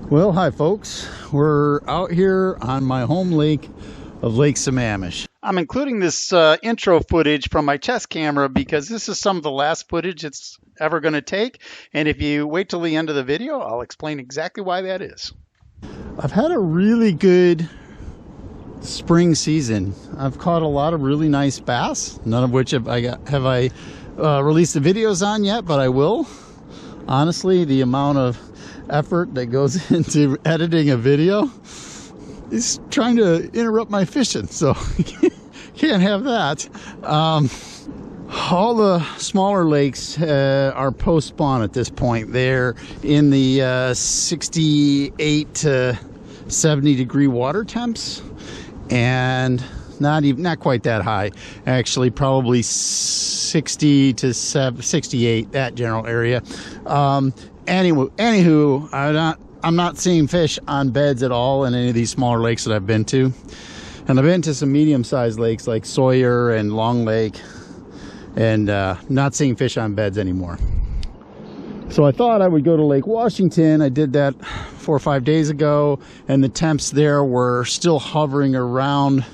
Well, hi folks. We're out here on my home lake of Lake Sammamish. I'm including this intro footage from my chest camera because this is some of the last footage it's ever going to take. And if you wait till the end of the video, I'll explain exactly why that is. I've had a really good spring season. I've caught a lot of really nice bass, none of which have I released the videos on yet, but I will. Honestly, the amount of effort that goes into editing a video is trying to interrupt my fishing, so can't have that. All the smaller lakes are post spawn at this point. They're in the 68 to 70 degree water temps, and not quite that high, actually, probably 60 to 68, that general area. Anywho, I'm not seeing fish on beds at all in any of these smaller lakes that I've been to. And I've been to some medium-sized lakes like Sawyer and Long Lake, and not seeing fish on beds anymore. So I thought I would go to Lake Washington. I did that 4 or 5 days ago, and the temps there were still hovering around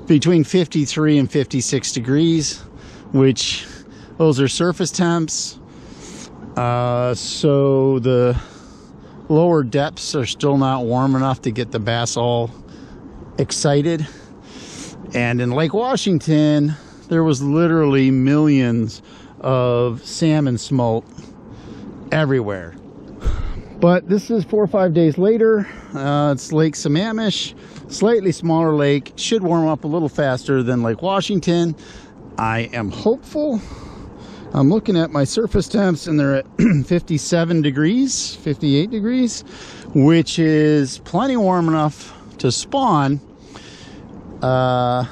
between 53 and 56 degrees, which those are surface temps. So the lower depths are still not warm enough to get the bass all excited. And in Lake Washington, there was literally millions of salmon smolt everywhere. But this is 4 or 5 days later. It's Lake Sammamish, slightly smaller lake, should warm up a little faster than Lake Washington. I am hopeful. I'm looking at my surface temps and they're at 57 degrees, 58 degrees, which is plenty warm enough to spawn. But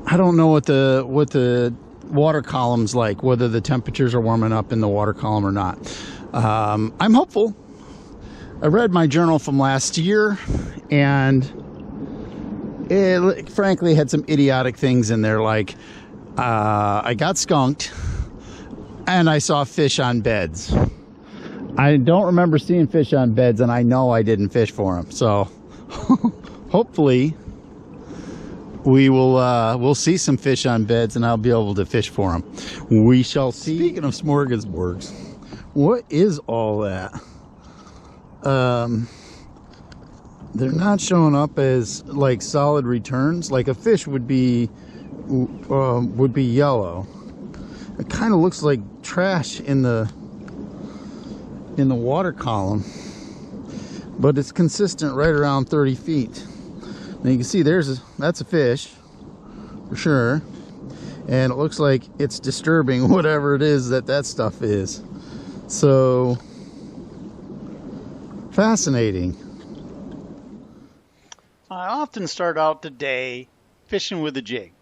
I don't know what the water column's like, whether the temperatures are warming up in the water column or not. I'm hopeful. I read my journal from last year, and it frankly had some idiotic things in there, like I got skunked and I saw fish on beds. I don't remember seeing fish on beds, and I know I didn't fish for them. So hopefully we'll see some fish on beds and I'll be able to fish for them. We shall see. Speaking of smorgasbords, what is all that? They're not showing up as like solid returns. Like a fish would be yellow. It kind of looks like trash in the water column, but it's consistent right around 30 feet. Now you can see that's a fish for sure, and it looks like it's disturbing whatever it is that stuff is. So fascinating. I often start out the day fishing with a jig,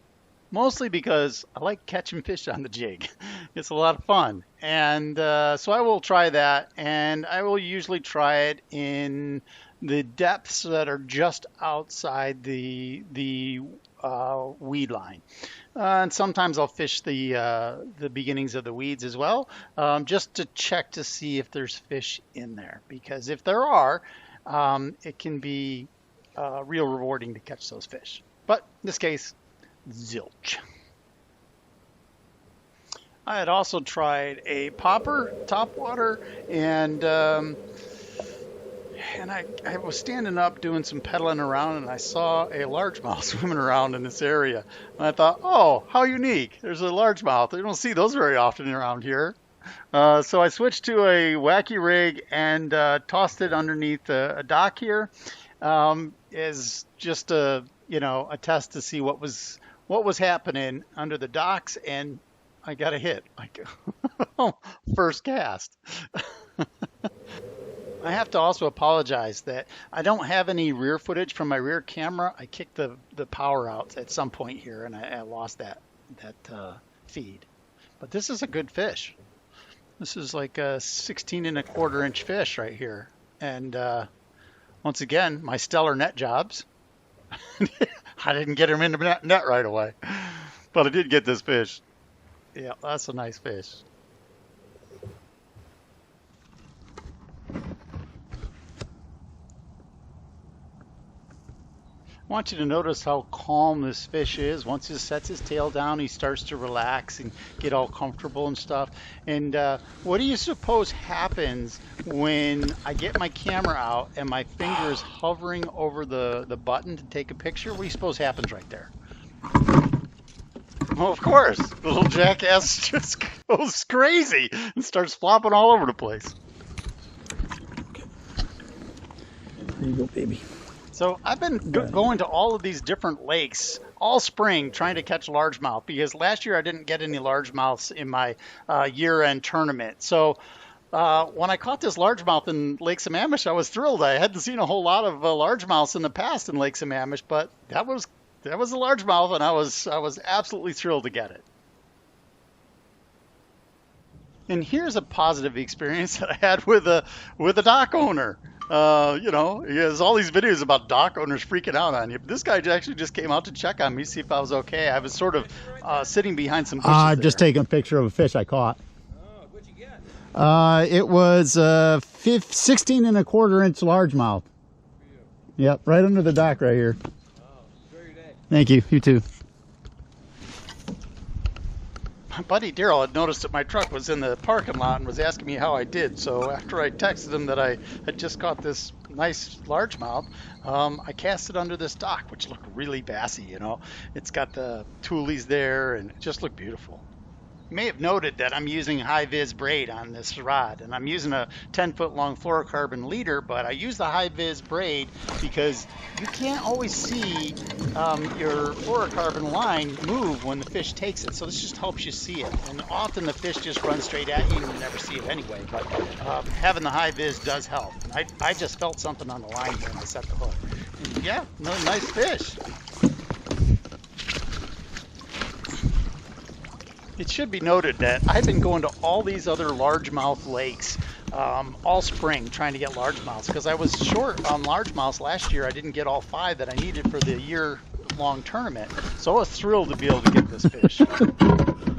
mostly because I like catching fish on the jig. It's a lot of fun, and so I will try that, and I will usually try it in the depths that are just outside the weed line. And sometimes I'll fish the beginnings of the weeds as well, just to check to see if there's fish in there. Because if there are, it can be real rewarding to catch those fish. But in this case, zilch. I had also tried a popper topwater, and I was standing up doing some pedaling around, and I saw a largemouth swimming around in this area. And I thought, oh, how unique. There's a largemouth. You don't see those very often around here. So I switched to a wacky rig and tossed it underneath a dock here, as just a test to see what was happening under the docks, and I got a hit, like first cast. I have to also apologize that I don't have any rear footage from my rear camera. I kicked the power out at some point here, and I lost that feed. But this is a good fish. This is like a 16.25-inch fish right here. And once again, my stellar net jobs. I didn't get him in the net right away, but I did get this fish. Yeah, that's a nice fish. I want you to notice how calm this fish is. Once he sets his tail down, he starts to relax and get all comfortable and stuff. And what do you suppose happens when I get my camera out and my finger is hovering over the button to take a picture? What do you suppose happens right there? Well, of course, the little jackass just goes crazy and starts flopping all over the place. Okay. There you go, baby. So I've been going to all of these different lakes all spring trying to catch largemouth because last year I didn't get any largemouths in my year-end tournament. So when I caught this largemouth in Lake Sammamish, I was thrilled. I hadn't seen a whole lot of largemouths in the past in Lake Sammamish, but that was a largemouth, and I was absolutely thrilled to get it. And here's a positive experience that I had with a dock owner. You know, there's all these videos about dock owners freaking out on you. But this guy actually just came out to check on me, see if I was okay. I was sort of sitting behind some bushes I'm just taking a picture of a fish I caught. Oh, what'd you get? It was 16 and a quarter inch largemouth. Yep, right under the dock right here. Oh, enjoy your day. Thank you. You too. My buddy Daryl had noticed that my truck was in the parking lot and was asking me how I did. So after I texted him that I had just caught this nice largemouth, I cast it under this dock, which looked really bassy, you know. It's got the toolies there and it just looked beautiful. You may have noted that I'm using high-vis braid on this rod, and I'm using a 10-foot long fluorocarbon leader, but I use the high-vis braid because you can't always see your fluorocarbon line move when the fish takes it, so this just helps you see it. And often the fish just run straight at you and you never see it anyway, but having the high-vis does help. I just felt something on the line when I set the hook. And yeah, another nice fish. It should be noted that I've been going to all these other largemouth lakes all spring trying to get largemouths because I was short on largemouths last year. I didn't get all 5 that I needed for the year-long tournament, so I was thrilled to be able to get this fish.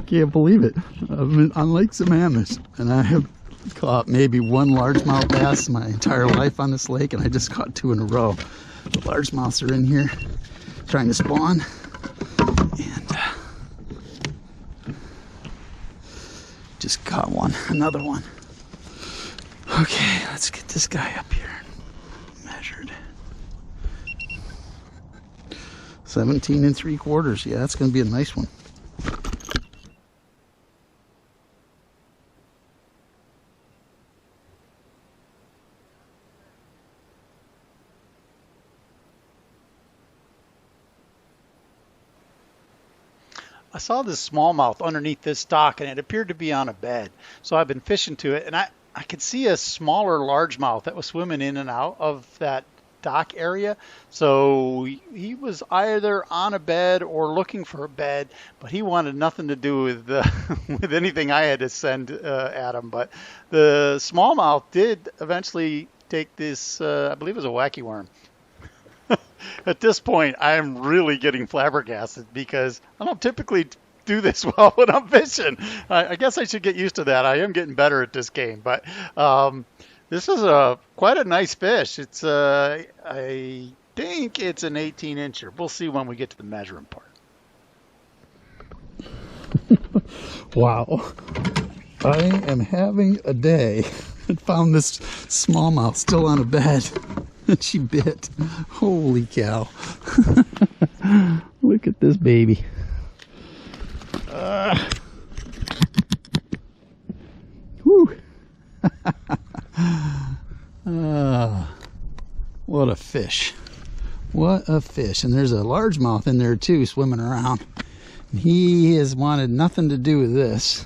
Can't believe it. I've been on Lake Sammamish, and I have caught maybe 1 largemouth bass my entire life on this lake, and I just caught 2 in a row. The largemouths are in here trying to spawn, and just caught one, another one. Okay, let's get this guy up here measured. 17 3/4. Yeah, that's going to be a nice one. I saw this smallmouth underneath this dock, and it appeared to be on a bed. So I've been fishing to it, and I could see a smaller largemouth that was swimming in and out of that dock area. So he was either on a bed or looking for a bed, but he wanted nothing to do with with anything I had to send at him. But the smallmouth did eventually take this, I believe it was a wacky worm. At this point, I am really getting flabbergasted because I don't typically do this well when I'm fishing. I guess I should get used to that. I am getting better at this game, but this is quite a nice fish. It's I think it's an 18-incher. We'll see when we get to the measuring part. Wow. I am having a day. I found this smallmouth still on a bed. And she bit. Holy cow. Look at this baby. Whew. What a fish. What a fish. And there's a largemouth in there too swimming around. And he has wanted nothing to do with this.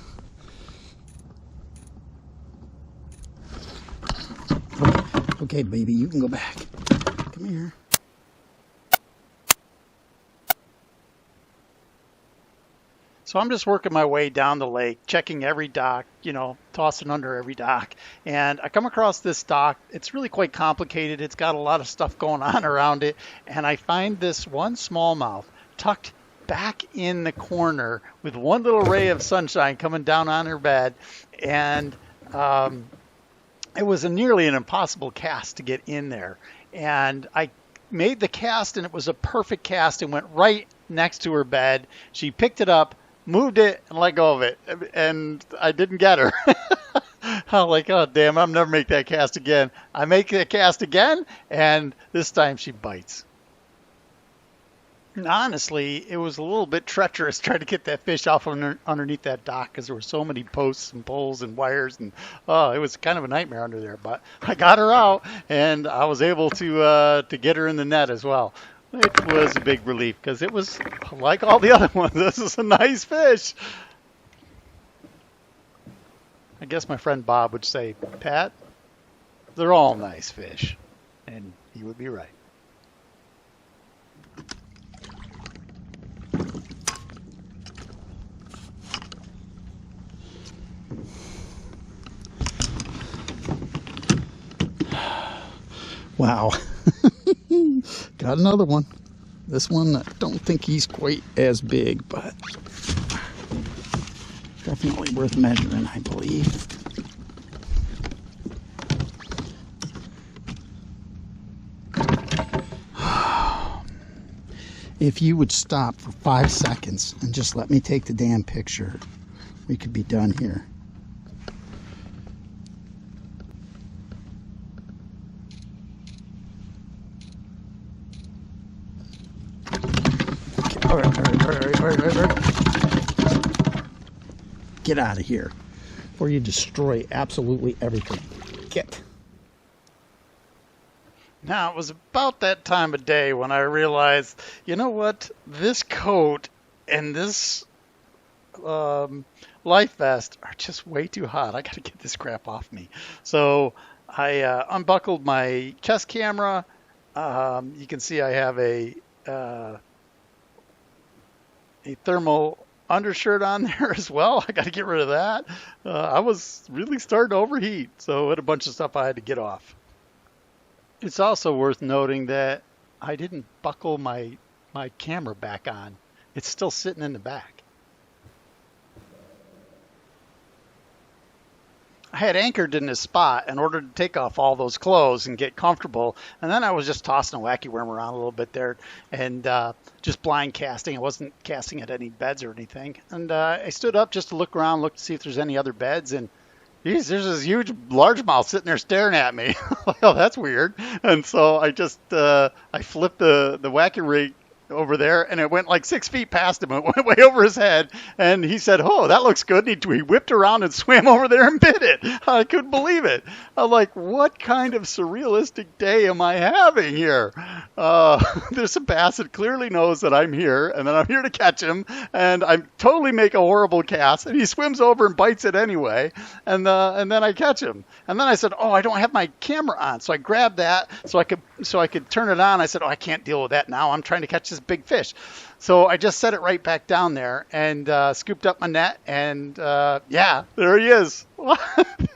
Okay, baby, you can go back. Come here. So I'm just working my way down the lake, checking every dock, you know, tossing under every dock. And I come across this dock. It's really quite complicated. It's got a lot of stuff going on around it. And I find this one smallmouth tucked back in the corner with one little ray of sunshine coming down on her bed. And it was nearly an impossible cast to get in there. And I made the cast, and it was a perfect cast and went right next to her bed. She picked it up, moved it, and let go of it. And I didn't get her. I'm like, oh, damn, I'm never make that cast again. I make the cast again, and this time she bites. And honestly, it was a little bit treacherous trying to get that fish off underneath that dock because there were so many posts and poles and wires, and oh, it was kind of a nightmare under there. But I got her out, and I was able to get her in the net as well. It was a big relief because it was like all the other ones. This is a nice fish. I guess my friend Bob would say, Pat, they're all nice fish, and he would be right. Wow. Got another one. This one, I don't think he's quite as big, but definitely worth measuring, I believe. If you would stop for 5 seconds and just let me take the damn picture, we could be done here. All right. Get out of here before you destroy absolutely everything. Get. Now, it was about that time of day when I realized, you know what? This coat and this life vest are just way too hot. I got to get this crap off me. So I unbuckled my chest camera. You can see I have a thermal undershirt on there as well. I got to get rid of that. I was really starting to overheat, so I had a bunch of stuff I had to get off. It's also worth noting that I didn't buckle my camera back on. It's still sitting in the back. I had anchored in this spot in order to take off all those clothes and get comfortable, and then I was just tossing a wacky worm around a little bit there and just blind casting. I wasn't casting at any beds or anything, and I stood up just to look around, look to see if there's any other beds, and geez, there's this huge largemouth sitting there staring at me. Oh, that's weird. And so I just I flipped the wacky rig over there, and it went like 6 feet past him. It went way over his head, and he said, oh, that looks good. And he whipped around and swam over there and bit it. I couldn't believe it. I'm like, what kind of surrealistic day am I having here? There's a bass that clearly knows that I'm here, and that I'm here to catch him, and I totally make a horrible cast, and he swims over and bites it anyway, and then I catch him. And then I said, oh, I don't have my camera on, so I grabbed that so I could turn it on. I said, oh, I can't deal with that now. I'm trying to catch this big fish. So I just set it right back down there and scooped up my net, and yeah, there he is.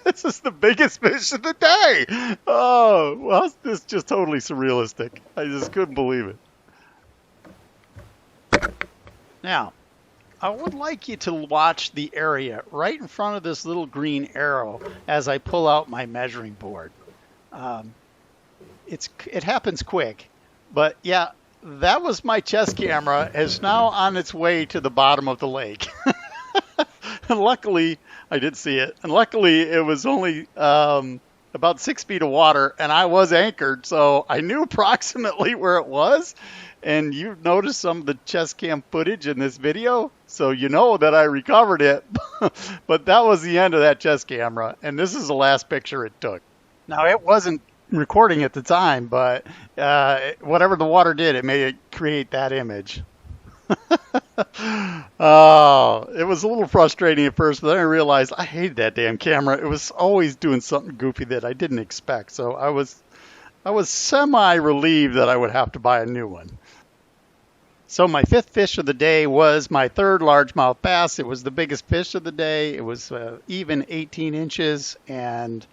This is the biggest fish of the day. Oh, well, this is just totally surrealistic. I just couldn't believe it. Now, I would like you to watch the area right in front of this little green arrow as I pull out my measuring board. It happens quick, but yeah, that was my chest camera. It's now on its way to the bottom of the lake. And luckily, I did see it. And luckily, it was only about 6 feet of water, and I was anchored, so I knew approximately where it was. And you've noticed some of the chest cam footage in this video, so you know that I recovered it. But that was the end of that chest camera, and this is the last picture it took. Now, it wasn't recording at the time, but whatever the water did, it made it create that image. Oh, it was a little frustrating at first, but then I realized I hated that damn camera. It was always doing something goofy that I didn't expect, so I was semi-relieved that I would have to buy a new one. So my fifth fish of the day was my third largemouth bass. It was the biggest fish of the day. It was even 18 inches, and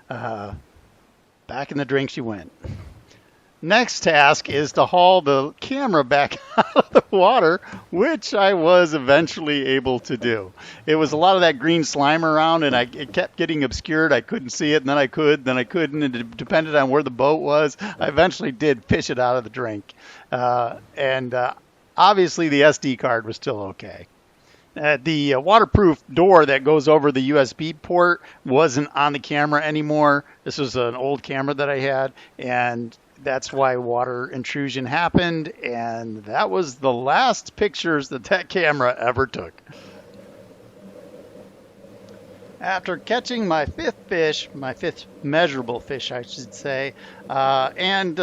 back in the drink she went. Next task is to haul the camera back out of the water, which I was eventually able to do. It was a lot of that green slime around, and it kept getting obscured. I couldn't see it, and then I could, then I couldn't, and it depended on where the boat was. I eventually did fish it out of the drink. Obviously the SD card was still okay. The waterproof door that goes over the USB port wasn't on the camera anymore. This was an old camera that I had, and that's why water intrusion happened, and that was the last pictures that camera ever took. After catching my fifth measurable fish, I should say, and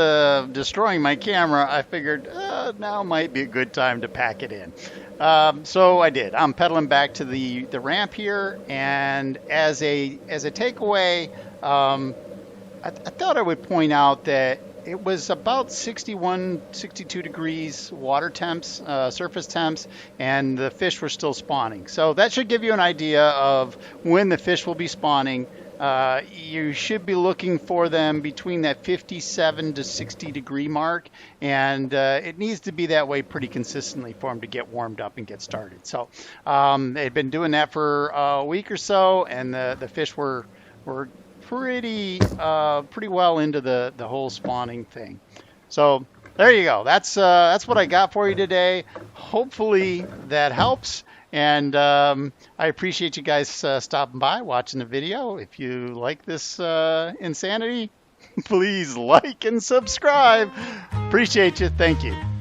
destroying my camera, I figured now might be a good time to pack it in. So I did. I'm pedaling back to the ramp here, and as a takeaway, I thought I would point out that it was about 61, 62 degrees water temps, surface temps, and the fish were still spawning. So that should give you an idea of when the fish will be spawning. You should be looking for them between that 57 to 60 degree mark, and it needs to be that way pretty consistently for them to get warmed up and get started. So they'd been doing that for a week or so, and the fish were pretty well into the whole spawning thing. So there you go. That's what I got for you today. Hopefully that helps. And I appreciate you guys stopping by, watching the video. If you like this insanity, please like and subscribe. Appreciate you. Thank you.